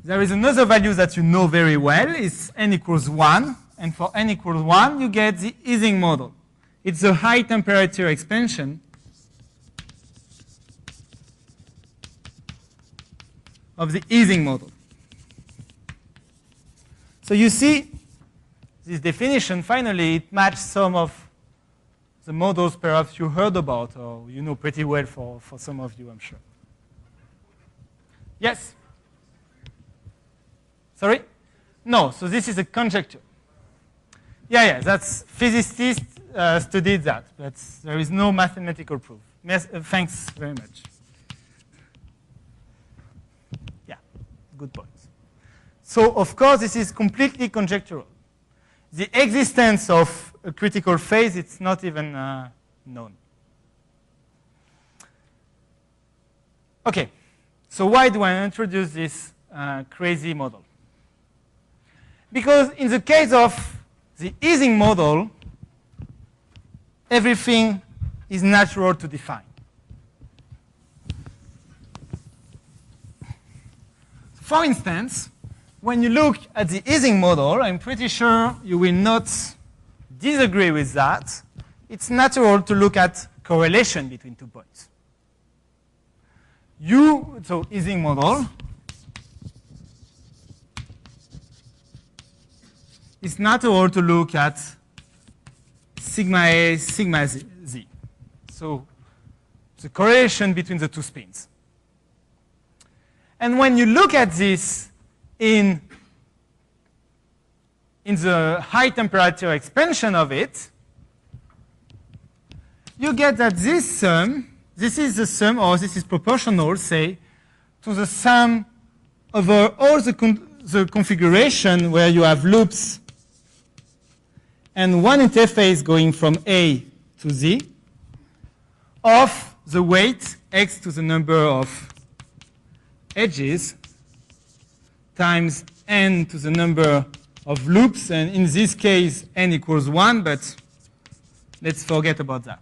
Speaker 1: There is another value that you know very well. It's n equals 1. And for n equals 1, you get the Ising model. It's the high temperature expansion of the Ising model. So you see, this definition, finally, it matches some of the models perhaps you heard about, or you know pretty well for some of you, I'm sure. Yes? Sorry? No, so this is a conjecture. Yeah, that's physicists studied that, but there is no mathematical proof. Thanks very much. Yeah, good point. So, of course, this is completely conjectural. The existence of a critical phase, it's not even known. Okay, so why do I introduce this crazy model? Because in the case of the Ising model, everything is natural to define. For instance, when you look at the Ising model, I'm pretty sure you will not disagree with that. It's natural to look at correlation between 2 points. So Ising model, it's natural to look at sigma A, sigma Z. So the correlation between the 2 spins. And when you look at this in the high temperature expansion of it, you get that this sum, this is the sum, or this is proportional, say, to the sum over all the configuration where you have loops and one interface going from A to Z of the weight x to the number of edges times n to the number of loops, and in this case n equals 1, but let's forget about that.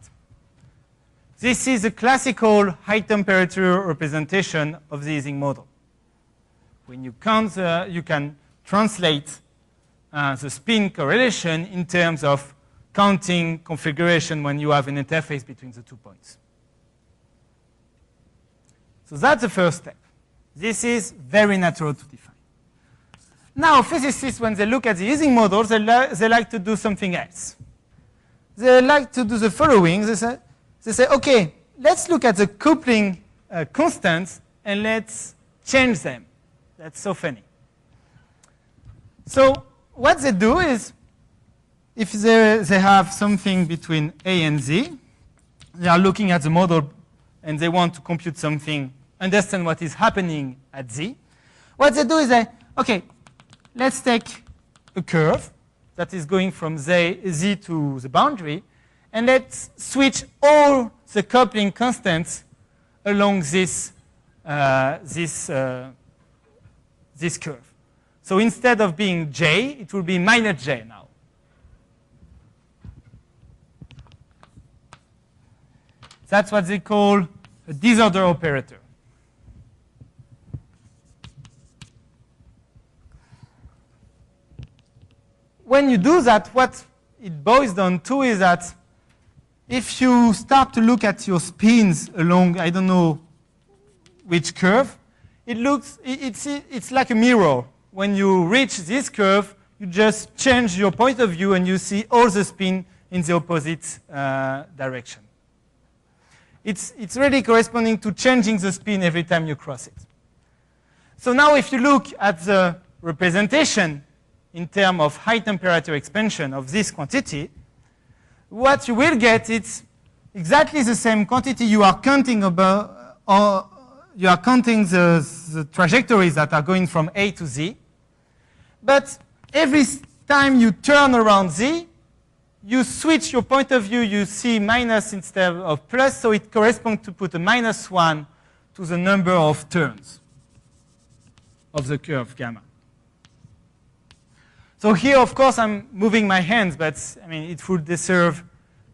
Speaker 1: This is a classical high temperature representation of the Ising model. When you count, you can translate the spin correlation in terms of counting configuration when you have an interface between the 2 points. So that's the first step. This is very natural to define. Now, physicists, when they look at the Ising models, they like to do something else. They like to do the following. They say, OK, let's look at the coupling constants, and let's change them. That's so funny. So what they do is, if they have something between A and Z, they are looking at the model and they want to compute something, understand what is happening at Z. What they do is okay, let's take a curve that is going from Z to the boundary, and let's switch all the coupling constants along this curve. So instead of being J, it will be minus J now. That's what they call a disorder operator. When you do that, what it boils down to is that if you start to look at your spins along, I don't know which curve, it's like a mirror. When you reach this curve, you just change your point of view and you see all the spin in the opposite direction. It's really corresponding to changing the spin every time you cross it. So now if you look at the representation in terms of high temperature expansion of this quantity, what you will get is exactly the same quantity you are counting about, or you are counting the trajectories that are going from A to Z. But every time you turn around Z, you switch your point of view, you see minus instead of plus, so it corresponds to put a -1 to the number of turns of the curve gamma. So here, of course, I'm moving my hands, but I mean, it would deserve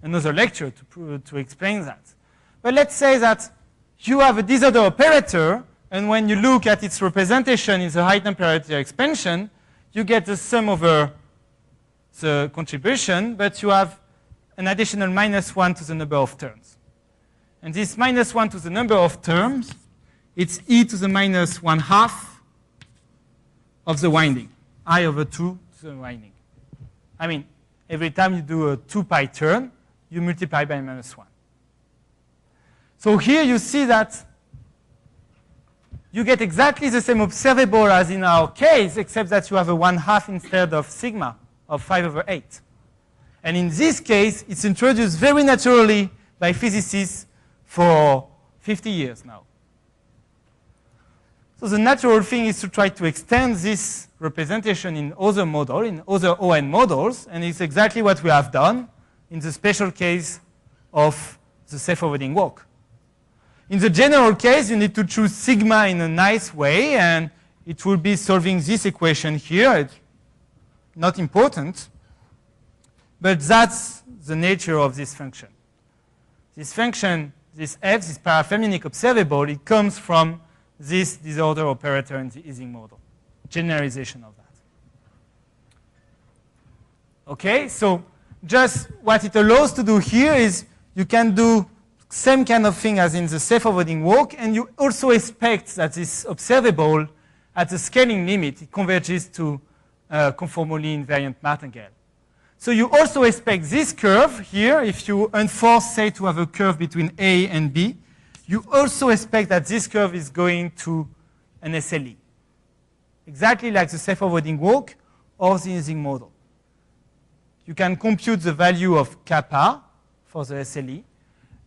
Speaker 1: another lecture to explain that. But let's say that you have a disorder operator, and when you look at its representation in the high temperature expansion, you get the sum over the contribution, but you have an additional -1 to the number of turns. And this -1 to the number of terms, it's e to the -1/2 of the winding, I over 2 to the winding. I mean, every time you do a 2 pi turn, you multiply by -1. So here you see that you get exactly the same observable as in our case, except that you have a 1/2 instead of sigma of 5/8. And in this case, it's introduced very naturally by physicists for 50 years now. So the natural thing is to try to extend this representation in other models, in other ON models, and it's exactly what we have done in the special case of the self-forwarding walk. In the general case, you need to choose sigma in a nice way, and it will be solving this equation here. It's not important, but that's the nature of this function. This function, this f, this parafermionic observable, it comes from this disorder operator in the Ising model, generalization of that. Okay, so just what it allows to do here is you can do same kind of thing as in the self-forwarding walk, and you also expect that this observable, at the scaling limit, it converges to conformally invariant martingale. So you also expect this curve here, if you enforce, say, to have a curve between A and B, you also expect that this curve is going to an SLE, exactly like the self-forwarding walk or the Ising model. You can compute the value of kappa for the SLE,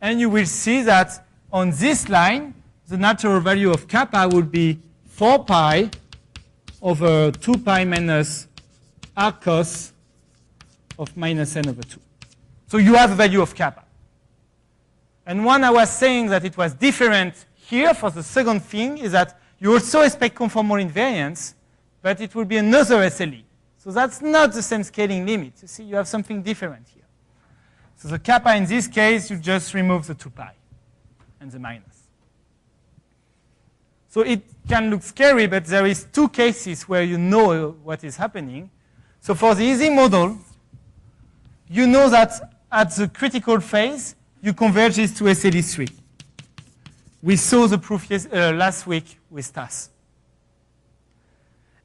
Speaker 1: and you will see that on this line, the natural value of kappa would be 4 pi over 2 pi minus r cos of minus n over 2. So you have a value of kappa. And when I was saying that it was different here for the second thing is that you also expect conformal invariance, but it will be another SLE. So that's not the same scaling limit. You see, you have something different here. So the kappa in this case, you just remove the 2 pi and the minus. So it can look scary, but there is 2 cases where you know what is happening. So for the Ising model, you know that at the critical phase, you converge this to SLE3. We saw the proof last week with TAS.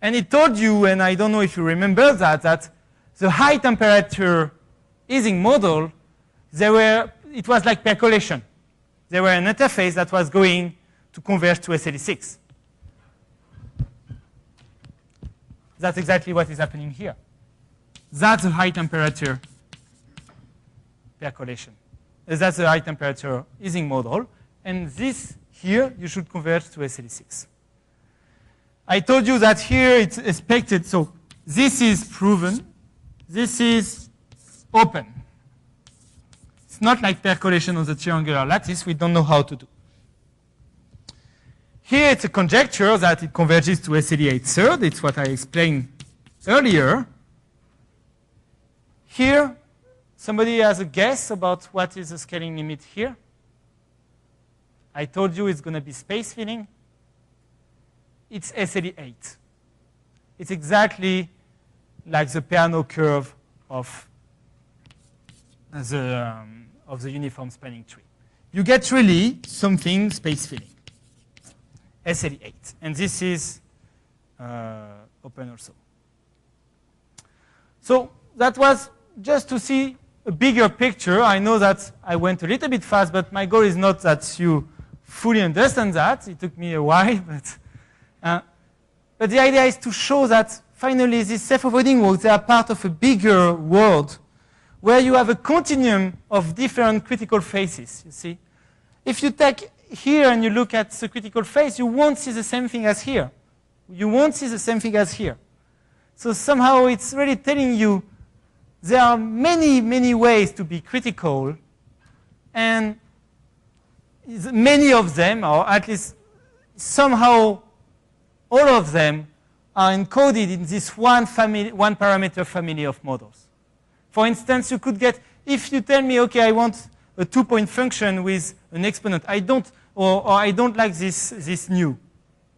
Speaker 1: And it told you, and I don't know if you remember that the high temperature Ising model, it was like percolation. There were an interface that was going to converge to SLE6. That's exactly what is happening here. That's a high temperature percolation. That's a high temperature Ising model. And this here, you should convert to SLE6. I told you that here it's expected. So this is proven. This is open. It's not like percolation on the triangular lattice. We don't know how to do. Here it's a conjecture that it converges to SLE8 third. It's what I explained earlier. Here, somebody has a guess about what is the scaling limit here? I told you it's going to be space filling. It's SLE8. It's exactly like the Peano curve of the uniform spanning tree. You get really something space filling, SLE8. And this is open also. So that was just to see a bigger picture. I know that I went a little bit fast, but my goal is not that you fully understand that. It took me a while, but the idea is to show that finally these self-avoiding worlds, they are part of a bigger world where you have a continuum of different critical phases, you see. If you take here and you look at the critical phase, you won't see the same thing as here. You won't see the same thing as here. So somehow it's really telling you there are many, many ways to be critical, and many of them, or at least somehow all of them, are encoded in this one parameter family of models. For instance, you could get, if you tell me, okay, I want a 2-point function with an exponent, I don't, or I don't like this nu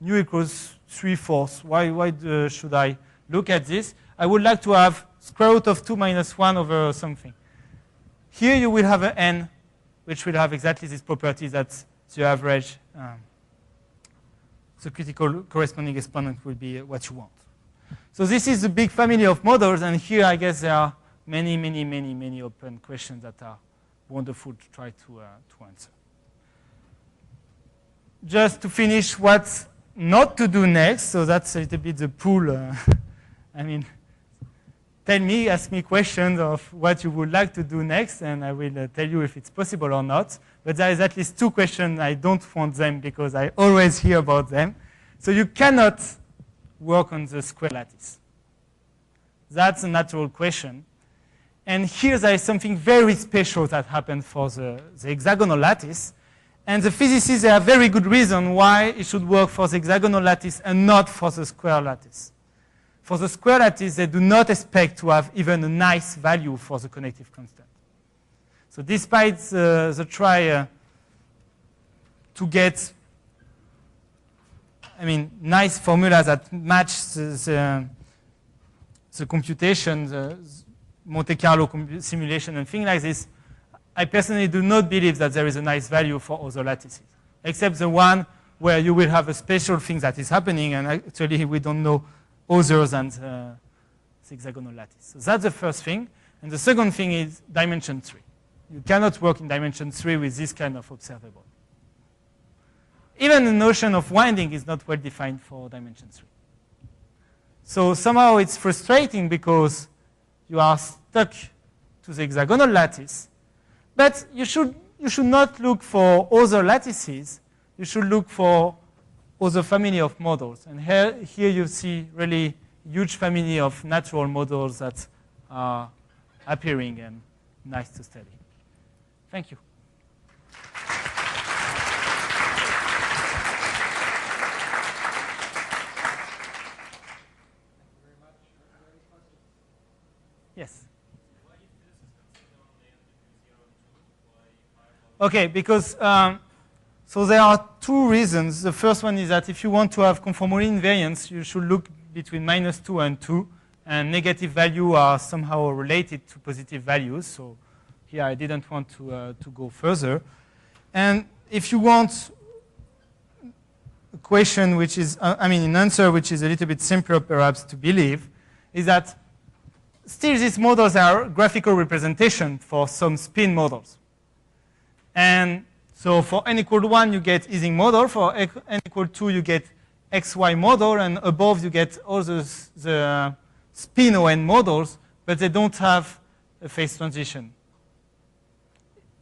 Speaker 1: equals 3/4. Why should I look at this? I would like to have square root of 2 minus 1 over something. Here you will have an n, which will have exactly this property that the average, the critical corresponding exponent will be what you want. So this is a big family of models, and here I guess there are many, many, many, many open questions that are wonderful to try to answer. Just to finish what not to do next, so that's a little bit the pool. I mean, ask me questions of what you would like to do next, and I will tell you if it's possible or not. But there is at least 2 questions. I don't want them because I always hear about them. So you cannot work on the square lattice. That's a natural question. And here there is something very special that happened for the hexagonal lattice. And the physicists, they have very good reason why it should work for the hexagonal lattice and not for the square lattice. For the square lattice, they do not expect to have even a nice value for the connective constant. So despite the try to get, nice formulas that match the computation, the Monte Carlo simulation and things like this, I personally do not believe that there is a nice value for other lattices, except the one where you will have a special thing that is happening, and actually we don't know other than the hexagonal lattice. So that's the first thing. And the second thing is dimension 3. You cannot work in dimension 3 with this kind of observable. Even the notion of winding is not well defined for dimension 3. So somehow it's frustrating because you are stuck to the hexagonal lattice. But you should not look for other lattices. You should look for other family of models. And here you see really huge family of natural models that are appearing and nice to study. Thank you. Yes. Okay, because so there are 2 reasons. The first one is that if you want to have conformal invariance, you should look between -2 and 2, and negative values are somehow related to positive values. So here I didn't want to go further. And if you want a question which is, an answer which is a little bit simpler perhaps to believe, is that still these models are graphical representation for some spin models. And so for n equal 1, you get Ising model. For n equal 2, you get XY model, and above you get all the spin ON models, but they don't have a phase transition.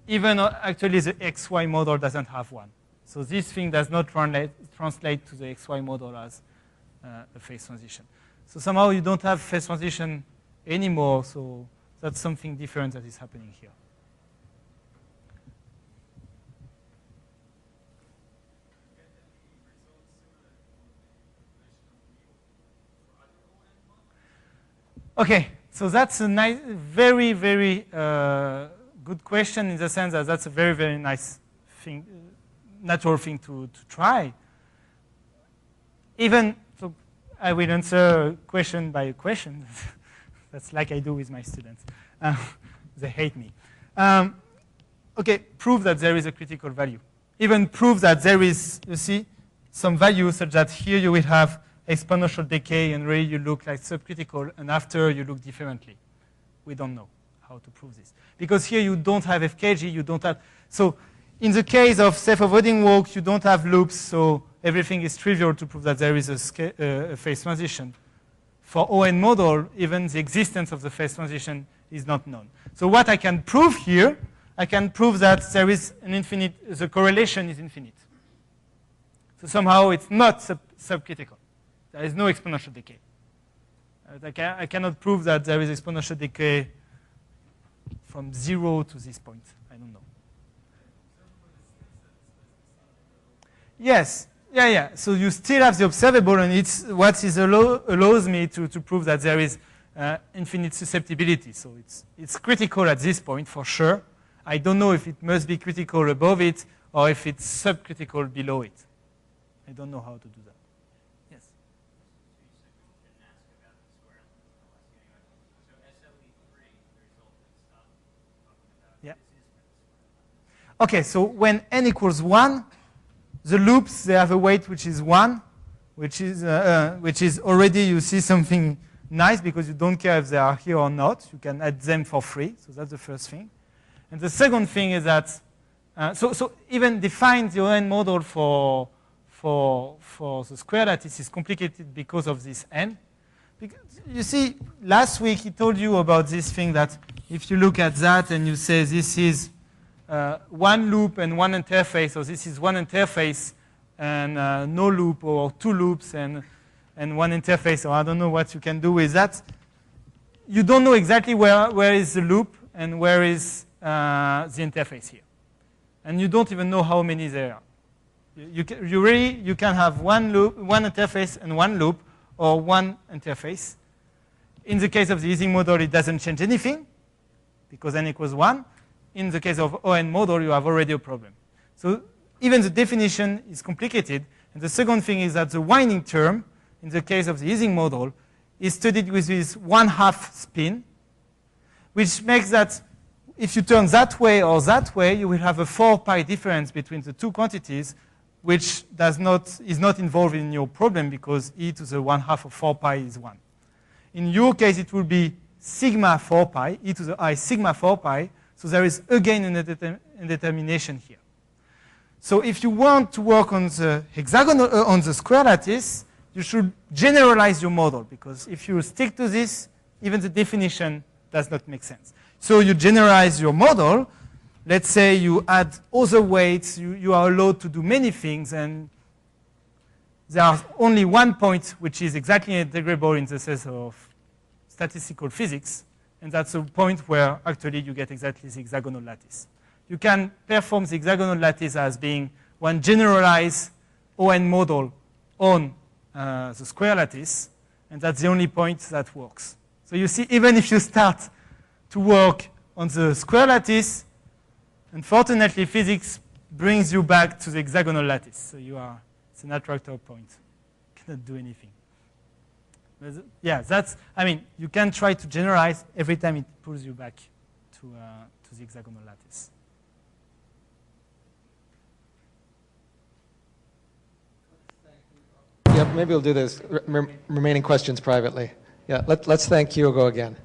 Speaker 1: Even actually the XY model doesn't have one. So this thing does not translate to the XY model as a phase transition. So somehow you don't have phase transition anymore, so that's something different that is happening here. Okay, so that's a nice, very, very good question in the sense that that's a very, very nice thing, natural thing to try. Even, so I will answer question by a question. That's like I do with my students. They hate me. Okay, prove that there is a critical value. Even prove that there is, you see, some value such that here you will have exponential decay and really you look like subcritical, and after you look differently. We don't know how to prove this. Because here you don't have FKG, you don't have, so in the case of self-avoiding walk, you don't have loops, so everything is trivial to prove that there is a phase transition. For ON model, even the existence of the phase transition is not known. So what I can prove here, I can prove that there is an infinite, the correlation is infinite. So somehow it's not subcritical. There is no exponential decay. I cannot prove that there is exponential decay from 0 to this point. I don't know. Yes. Yeah. So you still have the observable, and it's what is allows me to prove that there is infinite susceptibility. So it's critical at this point for sure. I don't know if it must be critical above it or if it's subcritical below it. I don't know how to do that. Yes. Yeah. Okay, so when n equals 1, the loops, they have a weight which is 1, which is already, you see something nice because you don't care if they are here or not. You can add them for free, so that's the first thing. And the second thing is that, so even define the ON model for the square lattice is complicated because of this n. Because you see, last week he told you about this thing that if you look at that and you say this is one loop and one interface, or this is one interface and no loop, or two loops and one interface, or I don't know what you can do with that. You don't know exactly where is the loop and where is the interface here. And you don't even know how many there are. You can have one loop, one interface and one loop, or one interface. In the case of the Ising model, it doesn't change anything because n equals 1. In the case of ON model, you have already a problem. So even the definition is complicated. And the second thing is that the winding term, in the case of the Ising model, is studied with this 1/2 spin, which makes that if you turn that way or that way, you will have a 4π difference between the two quantities, which is not involved in your problem because e to the 1/2 of 4π is 1. In your case, it will be sigma 4π, e to the I sigma 4π, so there is again an indetermination here. So if you want to work on the hexagonal, on the square lattice, you should generalize your model, because if you stick to this, even the definition does not make sense. So you generalize your model. Let's say you add other weights. You are allowed to do many things, and there's only one point which is exactly integrable in the sense of statistical physics, and that's the point where actually you get exactly the hexagonal lattice. You can perform the hexagonal lattice as being one generalized ON model on the square lattice, and that's the only point that works. So you see, even if you start to work on the square lattice, unfortunately, physics brings you back to the hexagonal lattice. So it's an attractor point. You cannot do anything. But yeah, you can try to generalize every time it pulls you back to the hexagonal lattice.
Speaker 2: Yeah, maybe we'll do this. Remaining questions privately. Yeah, let's thank Hugo again.